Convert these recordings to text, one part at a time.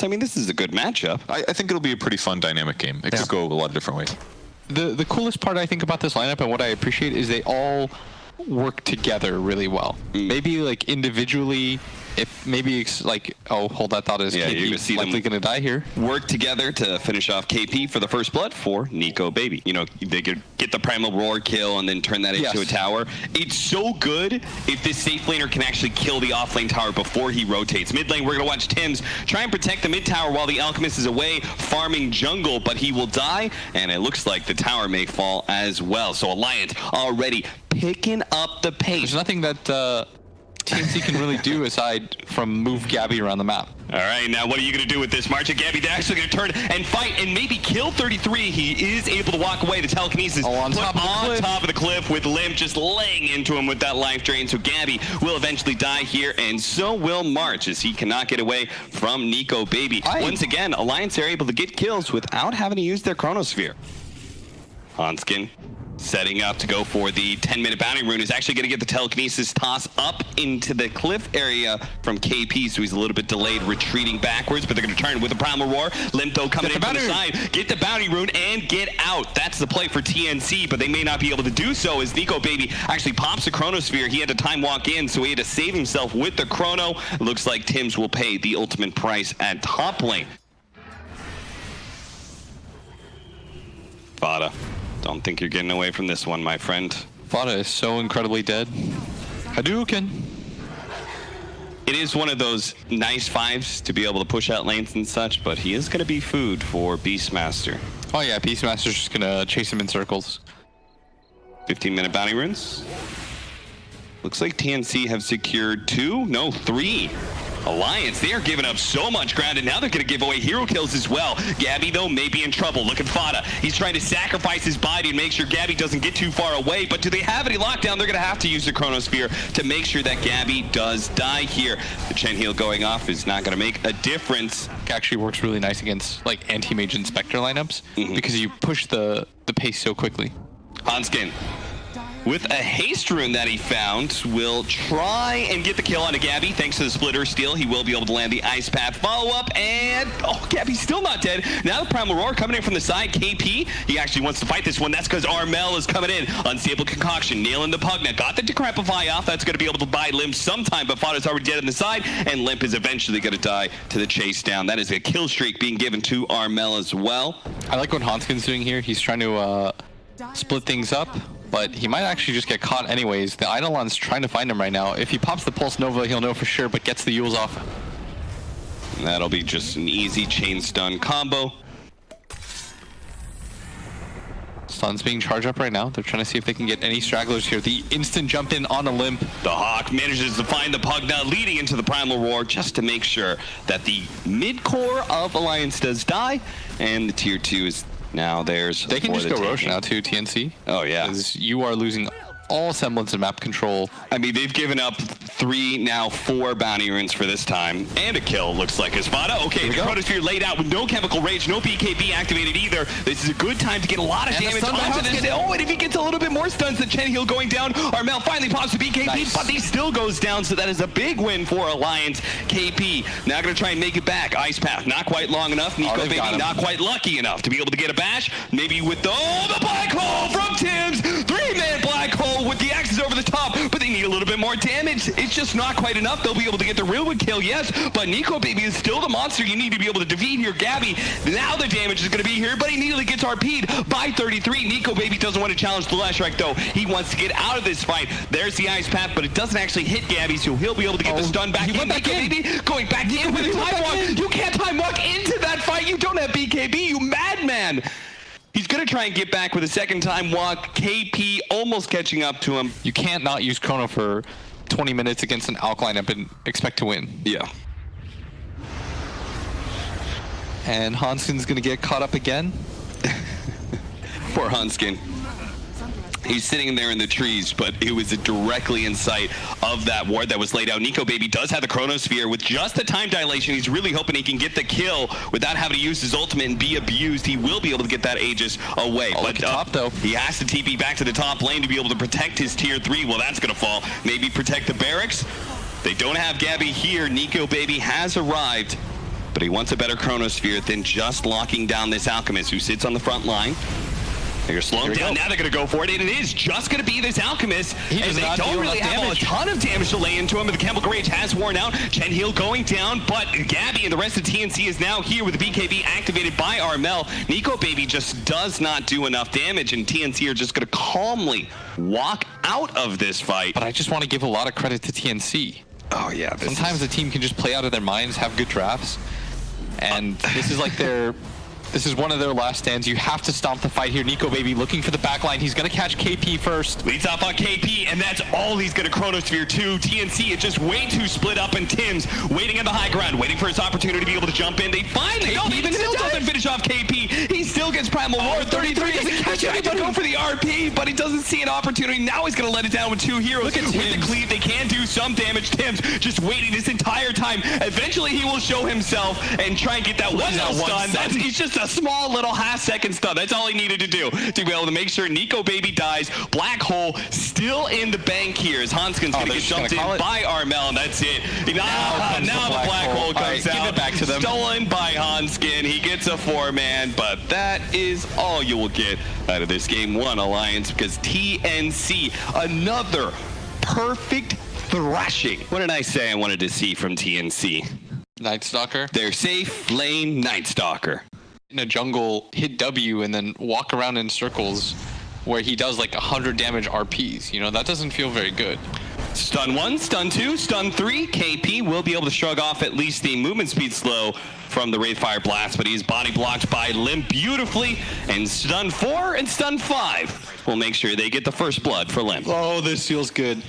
I mean, this is a good matchup. I think it'll be a pretty fun dynamic game. It could go a lot of different ways. The coolest part I think about this lineup and what I appreciate is they all work together really well. Maybe like individually, if maybe it's like, oh, hold that thought, is KP likely going to die here? Work together to finish off KP for the first blood for Nico Baby. You know, they could get the Primal Roar kill and then turn that into a tower. It's so good if this safe laner can actually kill the off lane tower before he rotates. Mid lane, we're going to watch Tims try and protect the mid tower while the Alchemist is away farming jungle, but he will die, and it looks like the tower may fall as well. So Alliance already picking up the pace. There's nothing that TNC can really do aside from move Gabby around the map. All right, now what are you going to do with this, March? Gabby, they're actually going to turn and fight and maybe kill 33. He is able to walk away. The telekinesis on top of the cliff with Limp just laying into him with that life drain. So Gabby will eventually die here, and so will March, as he cannot get away from Nico Baby. Once again, Alliance are able to get kills without having to use their Chronosphere. Hanskin setting up to go for the 10-minute bounty rune, is actually going to get the telekinesis toss up into the cliff area from KP, so he's a little bit delayed, retreating backwards, but they're going to turn with the Primal Roar. Limto coming in from the side, get the bounty rune and get out. That's the play for TNC, but they may not be able to do so as Nico Baby actually pops the Chronosphere. He had to time walk in, so he had to save himself with the Chrono. It looks like Tims will pay the ultimate price at top lane. Vada. Don't think you're getting away from this one, my friend. Vada is so incredibly dead. Hadouken. It is one of those nice fives to be able to push out lanes and such, but he is going to be food for Beastmaster. Oh yeah, Beastmaster's just going to chase him in circles. 15-minute bounty runes. Looks like TNC have secured 3 Alliance. They are giving up so much ground, and now they're going to give away hero kills as well. Gabby, though, may be in trouble. Look at Fada. He's trying to sacrifice his body and make sure Gabby doesn't get too far away, but do they have any lockdown? They're going to have to use the Chronosphere to make sure that Gabby does die here. The Chen heal going off is not going to make a difference. It actually works really nice against like anti-mage and Spectre lineups because you push the pace so quickly. Hanskin, with a haste rune that he found, will try and get the kill onto Gabby. Thanks to the splitter steal, he will be able to land the Ice Path follow-up, and Gabby's still not dead. Now the Primal Roar coming in from the side. KP, he actually wants to fight this one. That's because Armel is coming in. Unstable Concoction, nailing the Pugna. Got the Decrepify off. That's going to be able to buy Limp sometime, but Fada's already dead on the side, and Limp is eventually going to die to the chase down. That is a kill streak being given to Armel as well. I like what Hanskin's doing here. He's trying to split things up, but he might actually just get caught anyways. The Eidolon's trying to find him right now. If he pops the Pulse Nova, he'll know for sure, but gets the Yules off. And that'll be just an easy chain stun combo. Stun's being charged up right now. They're trying to see if they can get any stragglers here. The instant jump in on a Limp. The Hawk manages to find the Pugna, leading into the Primal Roar just to make sure that the mid-core of Alliance does die, and the tier 2 is now theirs. They can just go Roche now too, TNC. Oh yeah. Because you are losing all semblance of map control. I mean, they've given up 3, now 4 bounty runes for this time, and a kill, looks like Espada. Okay, the Chronosphere laid out with no Chemical Rage, no BKB activated either. This is a good time to get a lot of damage onto this. Oh, and if he gets a little bit more stuns, the Chen heal going down. Armel finally pops the BKB, but he still goes down, so that is a big win for Alliance. KP now going to try and make it back. Ice Path, not quite long enough. Nico Baby, not quite lucky enough to be able to get a bash. Maybe with the Black Hole from Tims. 3-man Black Hole with the axes over the top, but they need a little bit more damage. It's just not quite enough. They'll be able to get the Realwood kill, yes, but Nico Baby is still the monster you need to be able to defeat here. Gabby, now the damage is going to be here, but he nearly gets RP'd by 33. Nico Baby doesn't want to challenge the Leshrac, though. He wants to get out of this fight. There's the Ice Path, but it doesn't actually hit Gabby, so he'll be able to get the stun back in. Nico Baby going back in with a time walk. You can't time walk into that fight. You don't have BKB, you madman. He's going to try and get back with a second time walk. KP almost catching up to him. You can't not use Chrono for 20 minutes against an Alk lineup and expect to win. Yeah. And Hanskin's going to get caught up again. Poor Hanskin. He's sitting there in the trees, but it was directly in sight of that ward that was laid out. Nico Baby does have the Chronosphere. With just the time dilation, he's really hoping he can get the kill without having to use his ultimate and be abused. He will be able to get that Aegis away. But top, though. He has to TP back to the top lane to be able to protect his tier 3. Well, that's going to fall. Maybe protect the barracks. They don't have Gabby here. Nico Baby has arrived. but he wants a better chronosphere than just locking down this Alchemist who sits on the front line. They're slowing down. Now they're going to go for it, and it is just going to be this Alchemist. And they don't really have a ton of damage to lay into him, but the Chemical Rage has worn out. Chen Heal going down, but Gabby and the rest of TNC is now here with the BKB activated by Armel. Nico Baby just does not do enough damage, and TNC are just going to calmly walk out of this fight. But I just want to give a lot of credit to TNC. Oh, yeah. Sometimes the team can just play out of their minds, have good drafts, and this is like this is one of their last stands. You have to stomp the fight here. Nico Baby looking for the back line. He's going to catch KP first. Leads off on KP, and that's all he's going to chronosphere to. TNC is just way too split up, and Tim's waiting on the high ground, waiting for his opportunity to be able to jump in. They finally go, even still doesn't finish off KP. He still gets Primal War. 33 doesn't catch anybody. Go for the RP, but he doesn't see an opportunity. Now he's going to let it down with two heroes. Look at with the cleave, they can do some damage. Tim's just waiting this entire time. Eventually, he will show himself and try and get that one stun. He's just a small little half-second stun. That's all he needed to do to be able to make sure Nico Baby dies. Black Hole still in the bank here as Hanskin's going to get jumped in by Armel, and that's it. Now the Black Hole comes out. Give it back to them. Stolen by Hanskin. He gets a 4-man, but that is all you will get out of this Game 1 Alliance because TNC, another perfect thrashing. What did I say I wanted to see from TNC? Night Stalker. Their safe lane Night Stalker. In a jungle, hit W and then walk around in circles where he does like 100 damage RPs. You know, that doesn't feel very good. Stun 1, stun 2, stun 3. KP will be able to shrug off at least the movement speed slow from the Wraithfire Blast, but he's body blocked by Limp beautifully. And stun 4 and stun 5 will make sure they get the first blood for Limp. Oh, this feels good.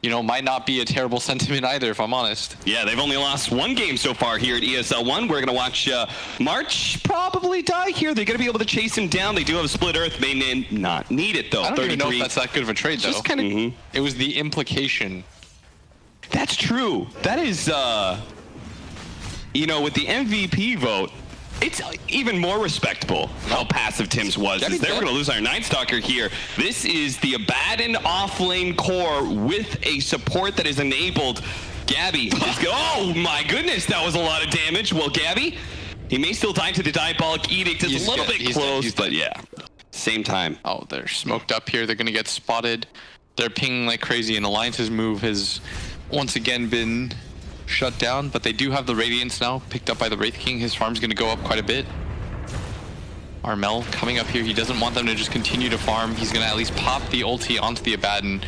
You know, might not be a terrible sentiment either, if I'm honest. Yeah, they've only lost one game so far here at ESL 1. We're going to watch March probably die here. They're going to be able to chase him down. They do have a split Earth. May not need it, though. I don't even know if that's that good of a trade, though. Just kind of, It was the implication. That's true. That is, you know, with the MVP vote, it's even more respectable how passive Tim's was. They were going to lose our Night Stalker here. This is the Abaddon off-lane core with a support that is enabled. Gabby is oh my goodness, that was a lot of damage. Well, Gabby, he may still die to the Diabolic Edict. It's a little bit close, but yeah, same time. Oh, they're smoked up here. They're going to get spotted. They're pinging like crazy, and Alliance's move has once again been shut down, but they do have the Radiance now, picked up by the Wraith King. His farm's going to go up quite a bit. Armel coming up here. He doesn't want them to just continue to farm. He's going to at least pop the ulti onto the Abaddon.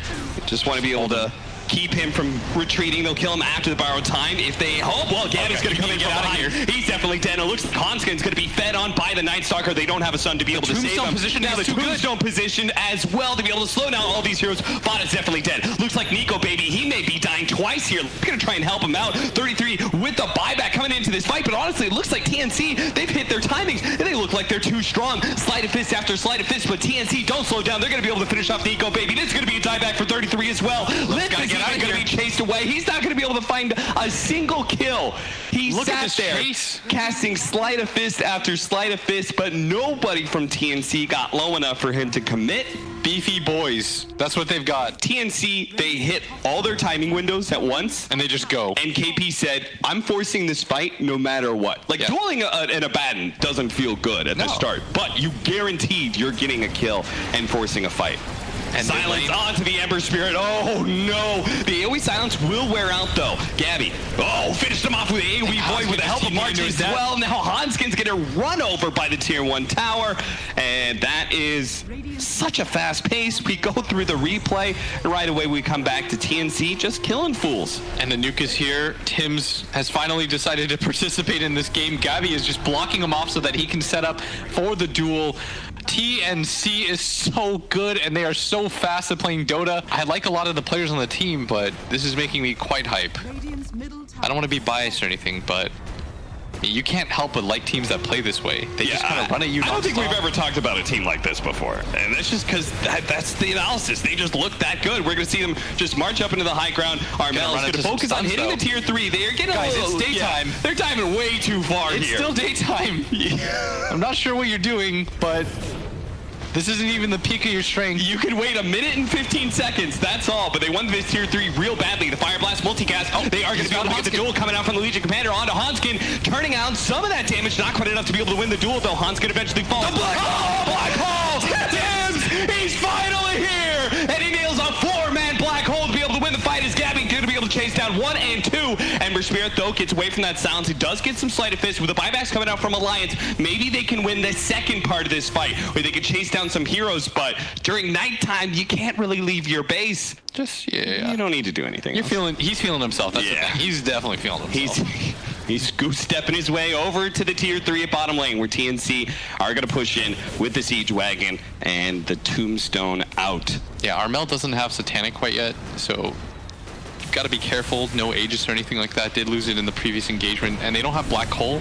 Just want to be able to keep him from retreating. They'll kill him after the borrowed time. If they hope, well, Gabby's going to come and get out of here. He's definitely dead. It looks like Hanskin's going to be fed on by the Night Stalker. They don't have a sun to be able to save him. Now the Tombstone position as well to be able to slow down all these heroes. Vada's definitely dead. Looks like Nico Baby, he may be dying twice here. We're going to try and help him out. 33 with the buyback coming into this fight, but honestly, it looks like TNC, they've hit their timings, and they look like they're too strong. Sleight of fist after sleight of fist, but TNC don't slow down. They're going to be able to finish off Nico Baby. This is going to be a dieback for 33 as well. Limp is even going to be chased away. He's not going to be able to find a single kill. He sat there casting sleight of fist after sleight of fist, but nobody from TNC got low enough for him to commit. Beefy boys. That's what they've got. TNC, they hit all their timing windows at once. And they just go. And KP said, I'm forcing this fight no matter what. Like, dueling an Abaddon doesn't feel good at the start, but you guaranteed you're getting a kill and forcing a fight. And silence onto the Ember Spirit. Oh no. The AoE silence will wear out though. Gabby. Finished him off with the AoE void with the help of March as well. Now Hanskin's getting run over by the tier 1 tower. And that is such a fast pace. We go through the replay and right away we come back to TNC just killing fools. And the nuke is here. Tims has finally decided to participate in this game. Gabby is just blocking him off so that he can set up for the duel. TNC is so good and they are so fast at playing Dota. I like a lot of the players on the team, but this is making me quite hype. I don't want to be biased or anything, but you can't help but like teams that play this way. They just kind of run at you. I don't think we've ever talked about a team like this before. And that's just because that's the analysis. They just look that good. We're going to see them just march up into the high ground. Armel is going to focus on hitting the tier 3. They're getting it's daytime. Yeah, they're diving way too far here. It's still daytime. I'm not sure what you're doing, but This isn't even the peak of your strength. You can wait a minute and 15 seconds, that's all, but they won this tier 3 real badly. The Fire Blast multicast, they are going to be able to get the duel coming out from the Legion Commander onto Hanskin, turning out some of that damage, not quite enough to be able to win the duel, though Hanskin eventually falls. The Black Hole! Dims! He's finally here! And he nails a 4-man Black Hole to be able to win the fight as Gabby going to be able to chase down 1 and 2. Ember Spirit, though, gets away from that silence. He does get some sleight of fist. With the buybacks coming out from Alliance, maybe they can win the second part of this fight, where they can chase down some heroes, but during nighttime, you can't really leave your base. Just, yeah. You don't need to do anything else. He's feeling himself. That's the thing. He's definitely feeling himself. He's goose-stepping his way over to the tier 3 at bottom lane, where TNC are going to push in with the Siege Wagon and the Tombstone out. Yeah, Armel doesn't have Satanic quite yet, so you've got to be careful. No Aegis or anything like that. Did lose it in the previous engagement, and they don't have Black Hole,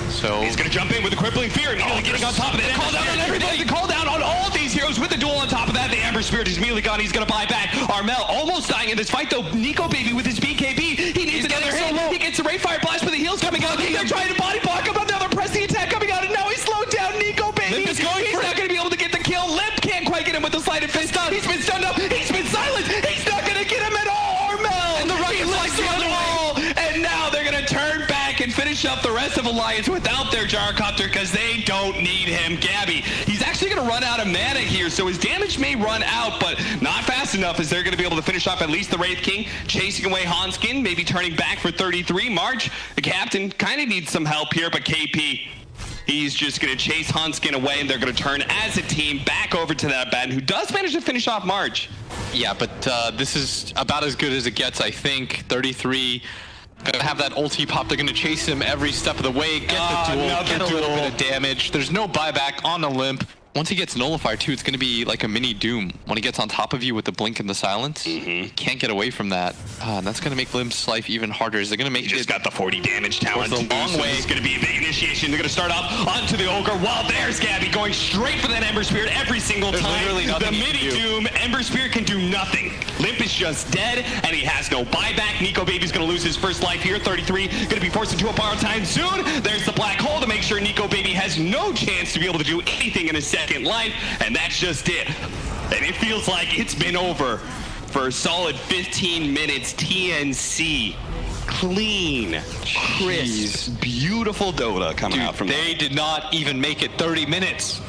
so... He's going to jump in with a Crippling Fear, immediately getting on top of it. Call down on everybody. The call down on all of these heroes with the duel on top of that. The Ember Spirit is immediately gone. He's going to buy back. Armel almost dying in this fight, though. Nico Baby with his BKB. He needs another hit. He gets a Ray Fire Blast with the heals coming out. They're trying to body block him. Another pressing attack coming out, and now he's slowed down. Nico Baby. He's not going to be able to get the kill. Limp can't quite get him with the sleight of fist. He's been stunned up. He's been silenced. He's not going to get him at all. Armel. And the right flies the other wall. And now they're going to turn back and finish up the rest of Alliance without their gyrocopter because they don't need him. Gabby, he's actually going to run out of mana here, so his damage may run out, but not fast enough as they're going to be able to finish off at least the Wraith King, chasing away Hanskin, maybe turning back for 33. March, the captain, kind of needs some help here, but KP, he's just going to chase Hanskin away, and they're going to turn as a team back over to that Ben, who does manage to finish off March. Yeah, but this is about as good as it gets, I think. 33. Gonna have that ulti pop. They're gonna chase him every step of the way, get the duel, get a little bit of damage. There's no buyback on the Limp. Once he gets nullified too, it's gonna be like a mini Doom. When he gets on top of you with the blink and the silence, you can't get away from that. And that's gonna make Limp's life even harder. Is they're gonna make he just got the 40 damage talent. It's a long way. It's gonna be a big initiation. They're gonna start off onto the Ogre. While there's Gabby going straight for that Ember Spirit every single time. The mini Doom, Ember Spirit can do nothing. Limp is just dead, and he has no buyback. Nico Baby's gonna lose his first life here. 33, gonna be forced into a borrow time soon. There's the Black Hole to make sure Nico Baby has no chance to be able to do anything in his second life. And that's just it. And it feels like it's been over for a solid 15 minutes. TNC, clean, crisp, beautiful Dota coming out from They did not even make it 30 minutes.